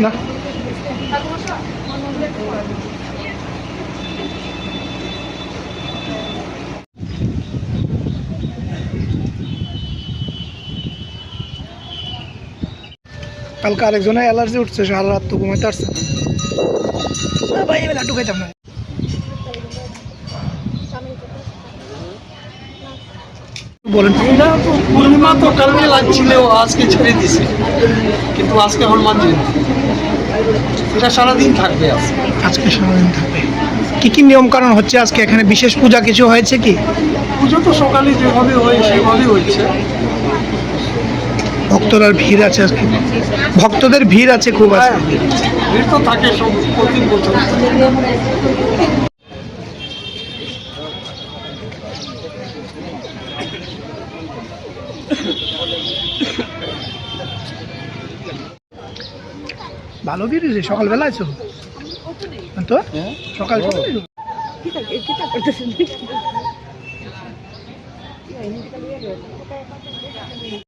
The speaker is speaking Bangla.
না কালকে আরেকজনের অ্যালার্জি উঠছে, সারা রাত তো ঘুমাইতে পারছে না। ভাই এবার লাড্ডু খাইতাম না। বলেন, এটা তো পূর্ণিমা তো কালকে লাগছিল, আজকে ছেড়ে দিছে, কিন্তু আজকে হনুমান জয়ন্তী, এটা সারাদিন থাকবে। আজকে সারাদিন থাকবে। কি কি নিয়ম কারণ হচ্ছে আজকে এখানে? বিশেষ পূজা কিছু হয়েছে কি? পুজো তো সকালে যেভাবে হয় সেভাবেই হচ্ছে। ভক্তরা ভিড় আছে আজকে, ভক্তদের ভিড় আছে খুব আছে। ভিড় তো থাকে সব প্রতি বছর। ভালো ভিড় হয়েছে সকালবেলা আছো তো? সকাল সকাল